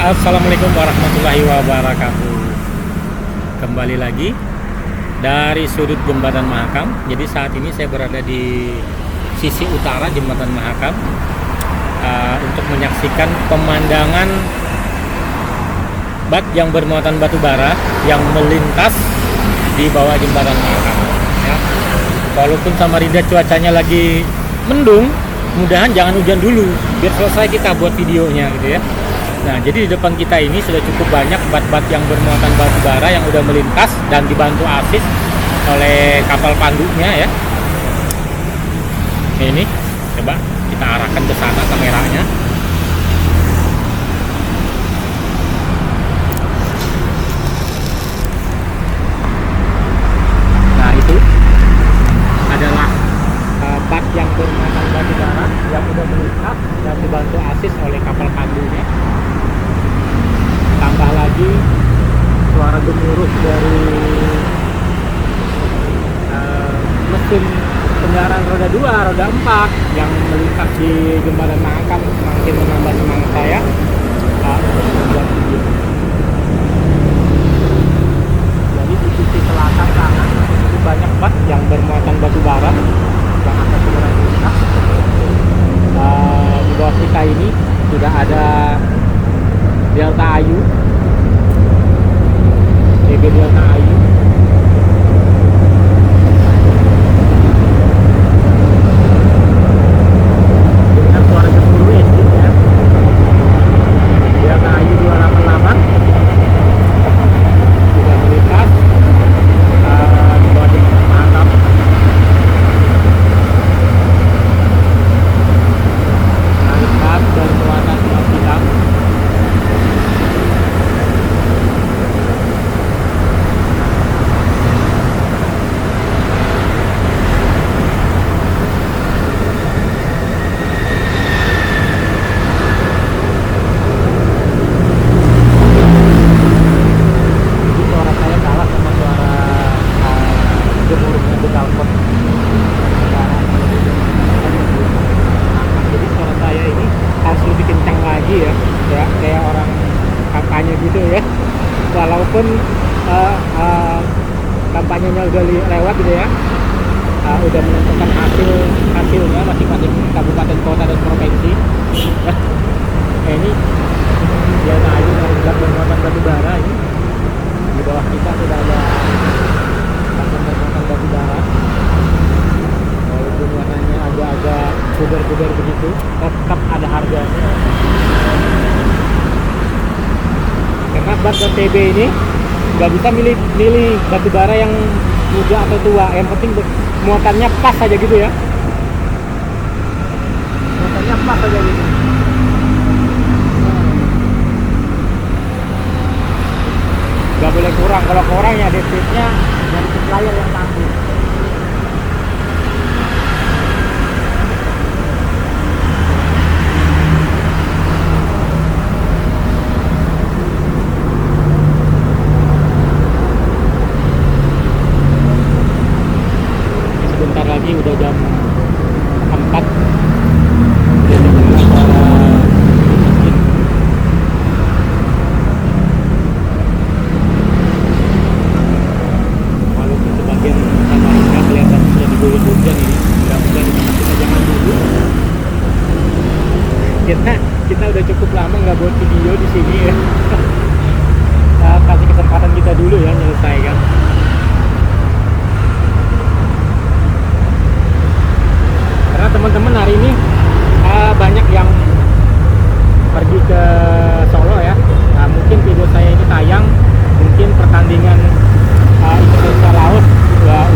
Assalamualaikum warahmatullahi wabarakatuh. Kembali lagi dari sudut Jembatan Mahakam. Jadi saat ini saya berada di sisi utara Jembatan Mahakam untuk menyaksikan pemandangan bat yang bermuatan batu bara yang melintas di bawah Jembatan Mahakam. Ya. Walaupun Samarinda cuacanya lagi mendung, mudahan jangan hujan dulu, biar selesai kita buat videonya gitu ya. Nah, jadi di depan kita ini sudah cukup banyak bat-bat yang bermuatan batu bara yang udah melintas dan dibantu asis oleh kapal pandunya ya. Ini coba kita arahkan ke sana kameranya. Nah, itu adalah bat yang bermuatan batu bara yang udah melintas dan dibantu asis oleh kapal pandunya. Tambah lagi suara gemuruh dari mesin kendaraan roda 2, roda 4 yang melintas di Jembatan Mahakam semakin menambah semangat saya untuk membuat video. Jadi di sisi selatan sana itu banyak bat yang bermuatan batu bara yang akan segera melintas. Di bawah kita ini sudah ada Delta Ayu, TB Delta Ayu. Dengan suara gemuruh engine ya. Delta Ayu 288 sudah melintas di bawah Jembatan Mahakam. Lihat dari muatan kita. Kayak orang kampanye gitu ya, walaupun kampanyenya udah lewat gitu ya, udah menentukan hasilnya masing-masing kabupaten, kota, dan provinsi. Ini Delta Ayu yang bermuatan batu bara ini. Di bawah kita sudah ada bermuatan batu bara, walaupun warnanya agak-agak pudar-pudar begitu, tetap ada harganya. Karena bat dan TB ini nggak bisa milih batu bara yang muda atau tua, yang penting muatannya pas aja gitu ya, muatannya pas aja gitu. Nggak boleh kurang, kalau kurang ya deficitnya dari supplier yang tanggung. Lagi udah jam 4 walaupun sebagian Samarinda kelihatan sudah diguyur hujan ini, mudah-mudahan kita jangan dulu. Kita udah cukup lama nggak buat video di sini ya. Kasih kesempatan kita dulu ya menyelesaikan. Karena teman-teman hari ini banyak yang pergi ke Solo ya. Nah, mungkin video saya ini tayang, mungkin pertandingan Indonesia Laos udah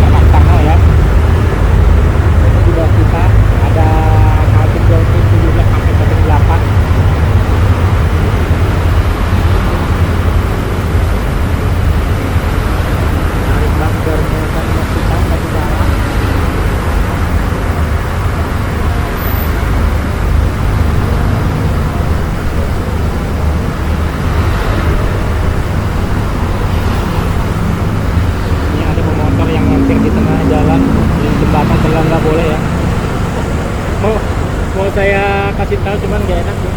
terlaksana ya. Di bawah kita ada Kaltim Dolphin 17-8. Narik bak bermuatan batu bara. Boleh ya, mau saya kasih tahu cuman gak enak ya.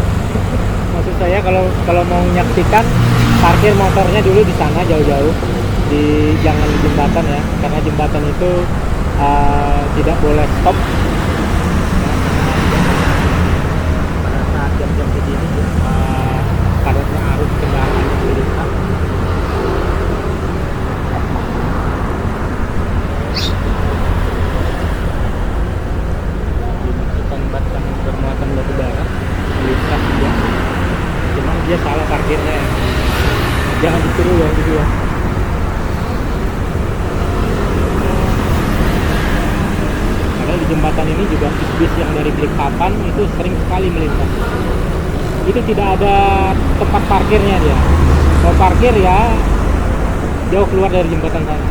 maksud saya kalau mau menyaksikan, parkir motornya dulu di sana jauh-jauh, jangan di jembatan ya, karena jembatan itu tidak boleh stop. Pada saat jam-jam begini padatnya arus kendaraan yang melintas. Dimasukkan bak yang bermuatan batu bara melintas juga, cuman dia salah parkirnya ya. Jangan ditiru ya gitu ya. Padahal di jembatan ini juga bis yang dari Balikpapan itu sering sekali melintas. Itu tidak ada tempat parkirnya dia. Kalau parkir ya jauh keluar dari jembatan sana.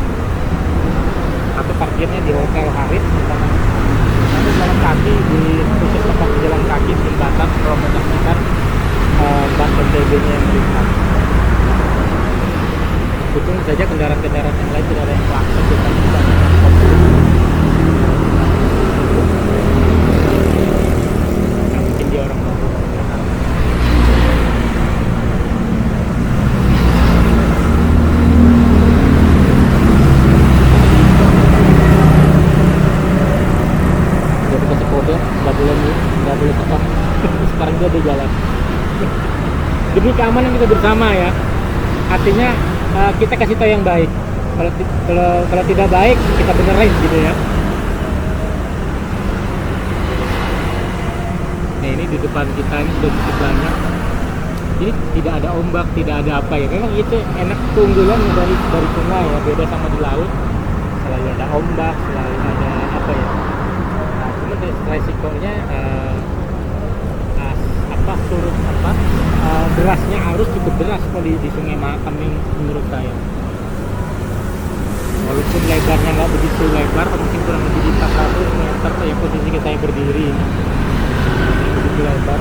Atau parkirnya di Hotel Harit misalnya. Nanti jalan kaki di khusus tempat jalan kaki di jembatan kalau menyaksikan bus MTB-nya yang melintas. Untung saja kendaraan-kendaraan yang lain tidak ada yang klakson, bukan tidak mungkin dia orang baru. Dia dikasih kode, nggak boleh tekan. Sekarang dia di jalan. Demi keamanan kita bersama ya. Artinya kita kasih tahu yang baik. Kalau tidak baik kita benerin gitu ya. Nah ini di depan kita ini sudah cukup banyak. Jadi tidak ada ombak, tidak ada apa ya. Memang itu enak, keunggulan dari sungai ya, beda sama di laut. Selalu ada ombak, selalu ada apa ya. Nah, cuma resikonya derasnya arus cukup deras kalau di Sungai Mahakam ini menurut saya. Walaupun lebarnya nggak begitu lebar, mungkin kurang lebih di 400 meter ya posisi saya berdiri ini. Begitu lebar.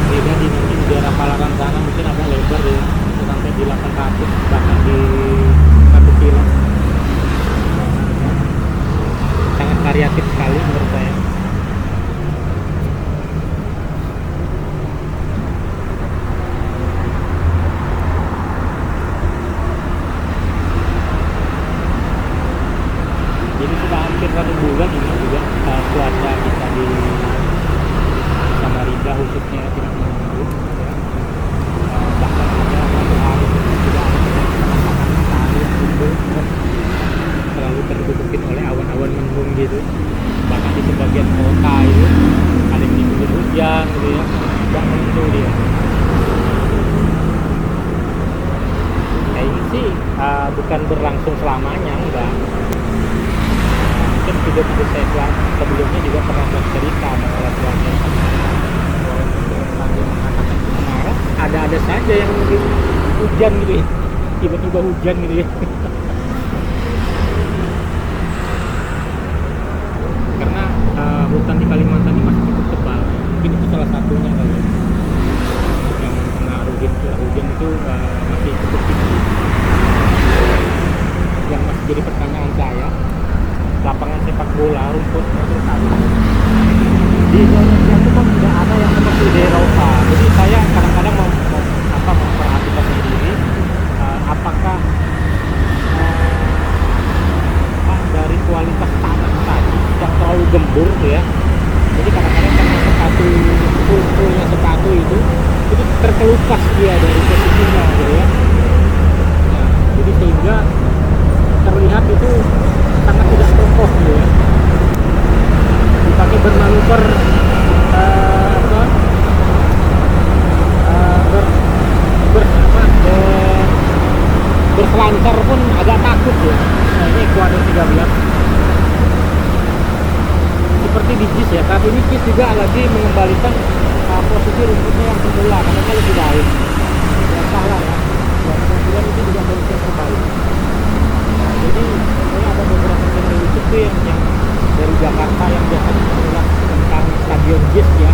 Beda di nanti di daerah Palaran sana mungkin agak lebar ya, sampai di 800 bahkan di 1 kilo. Sangat variatif sekali menurut saya. Jadi sudah hampir 1 bulan ini juga cuaca kita di Samarinda khususnya tidak menunggu ya. Bahkan ada satu hari tidak ada matahari yang timbul, selalu tertutupin oleh awan-awan mendung gitu. Bahkan di sebagian kota itu ada yang diguyur hujan gitu ya, tidak menentu dia. Nah ini sih bukan berlangsung selamanya, enggak. Mungkin video-video saya sebelumnya juga pernah bercerita masalah cuaca kemarau. Ada saja yang hujan gitu ya, tiba-tiba hujan gitu ya. Karena hutan di Kalimantan ini masih cukup tebal, mungkin itu salah satunya kali ya, yang mempengaruhi curah hujan itu masih cukup tinggi. Yang masih jadi pertanyaan saya, lapangan sepak bola rumputnya itu sama di Indonesia itu kan tidak ada yang seperti di Eropa. Jadi saya kadang-kadang mau memperhatikan sendiri apakah dari kualitas tanah tadi yang terlalu gembur ya. Jadi kadang-kadang karena full-fullnya sepatu itu terkelupas dia dari posisinya gitu ya. Nah, jadi sehingga terlihat itu sangat tidak kokoh gitu ya. Dipakai bermanuver berselancar pun agak takut ya. Nah ini Ecuador 13 seperti di JIS ya. Saat ini JIS juga lagi mengembalikan posisi rumputnya yang semula karena lebih baik. Ya salah ya. Dan itu juga kondisi yang terbaik. Jadi ini ada beberapa channel YouTube tuh yang dari Jakarta yang biasanya mengulas tentang stadion JIS ya.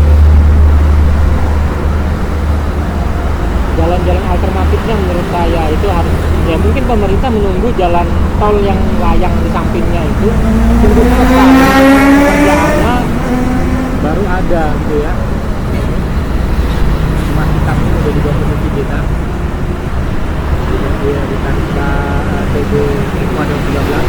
Jalan-jalan alternatifnya menurut saya itu harus ya, mungkin pemerintah menunggu jalan tol yang layang di sampingnya itu tunggu selesai kerjaannya, baru ada gitu ya. Emas hitamnya udah dibawa ke kita. Dia ditarik ke TB Ekuador 13.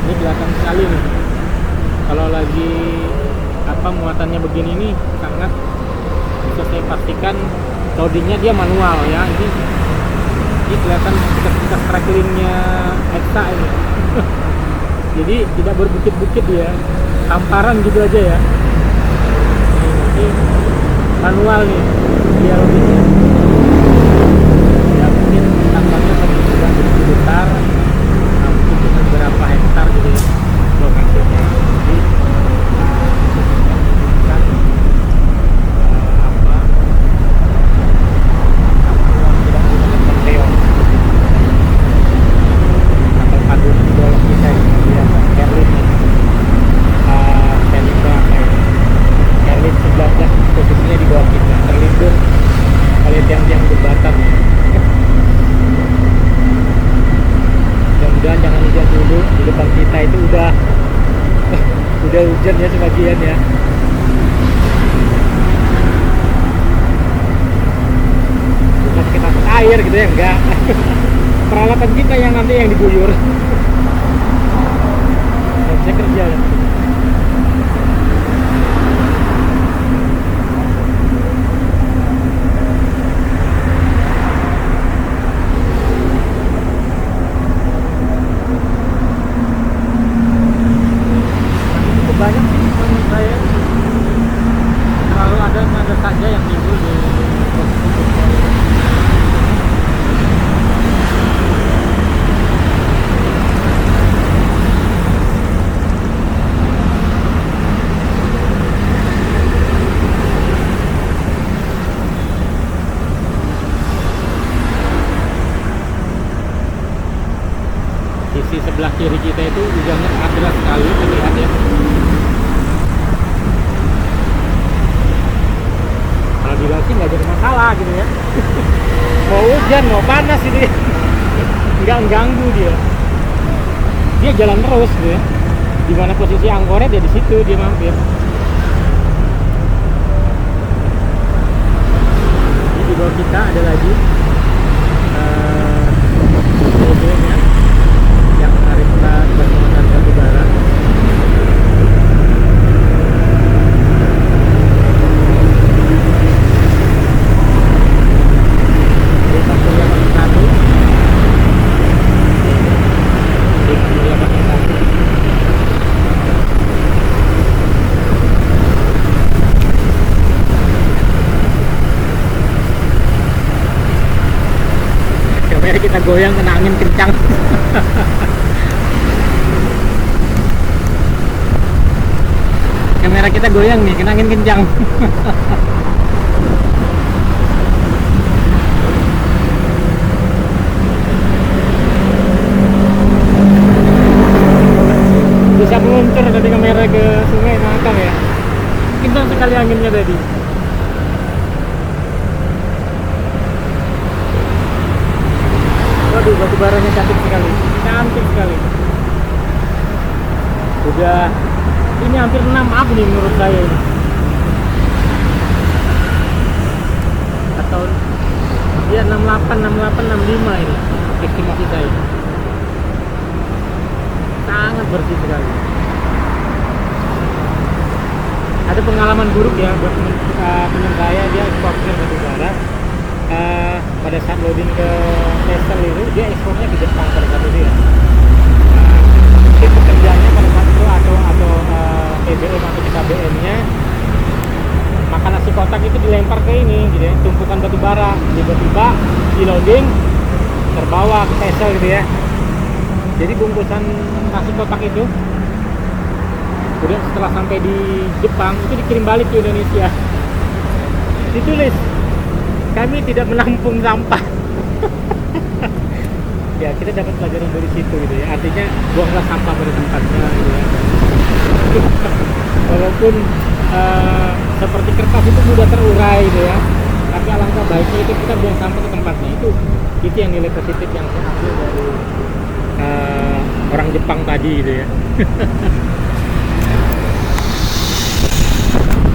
Ini kelihatan sekali nih. Kalau lagi muatannya begini nih sangat bisa saya pastikan loadingnya dia manual ya. Ini kelihatan bekas tracklingnya Hexa ini. Jadi tidak berbukit-bukit ya, tamparan gitu aja ya. Ini manual nih dia loadingnya. Ya mungkin tampaknya sudah begitu besar, mungkin cuma berapa hektar gitu ya lokasinya. Jadi posisinya di bawah kita, terlindung oleh tiang-tiang jembatan. Mudah-mudahan jangan hujan dulu, di depan kita itu udah hujan ya sebagian ya. Bukan kita air gitu ya, enggak. Peralatan kita yang nanti yang diguyur. Nggak bisa kerja ya. Banyak sih menurut saya, kalau ada saja yang timbul di sisi sebelah kiri kita itu hujannya sangat deras sekali terlihat ya. Kalau bilang sih nggak jadi masalah gitu ya. Mau hujan mau panas ini nggak ganggu dia. Dia jalan terus gitu ya. Di mana posisi angkornya dia di situ dia mampir. Ini di bawah kita ada lagi mobilnya yang Arisla bermuatan batu bara. Kita goyang kena angin kencang. Kamera kita goyang nih kena angin kencang. Bisa meluncur dari kamera ke sungai Mahakam ya. Kencang sekali anginnya tadi. Waduh, batu baranya cantik sekali. Udah ini hampir 6 up nih menurut saya ini. Atau dia 68, 65 ini estimasi saya. Sangat bersih sekali. Ada pengalaman buruk ya buat teman saya, dia eksportir batu bara. Pada saat loading ke Tesla itu dia ekspornya ke Jepang pada saat itu ya. Mungkin pekerjaannya pada saat itu atau TBM atau KBM nya makan nasi kotak itu dilempar ke ini gitu ya, tumpukan batu bara, tiba-tiba di loading terbawa ke Tesla gitu ya. Jadi bungkusan nasi kotak itu kemudian setelah sampai di Jepang itu dikirim balik ke Indonesia, ditulis kami tidak menampung sampah. Ya kita dapat pelajaran dari situ gitu ya, artinya buanglah sampah pada tempatnya gitu ya. Walaupun seperti kertas itu mudah terurai gitu ya. Tapi alangkah baiknya itu kita buang sampah ke tempatnya. Itu yang nilai positif yang saya ambil dari orang Jepang tadi gitu ya.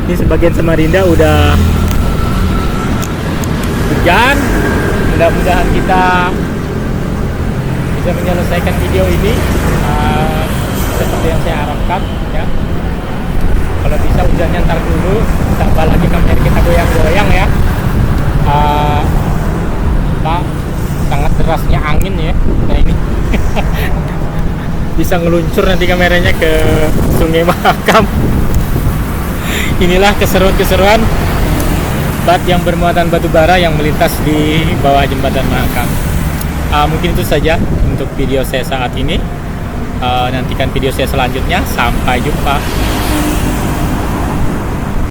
Ini sebagian Samarinda udah hujan. Mudah-mudahan kita bisa menyelesaikan video ini seperti yang saya harapkan ya. Kalau bisa hujannya ntar dulu, tambah lagi kamera kita goyang-goyang ya. Pak, sangat derasnya angin ya. Nah ini bisa ngeluncur nanti kameranya ke Sungai Mahakam. Inilah keseruan-keseruan bat yang bermuatan batu bara yang melintas di bawah jembatan Mahakam. Mungkin itu saja untuk video saya saat ini. Nantikan video saya selanjutnya. Sampai jumpa.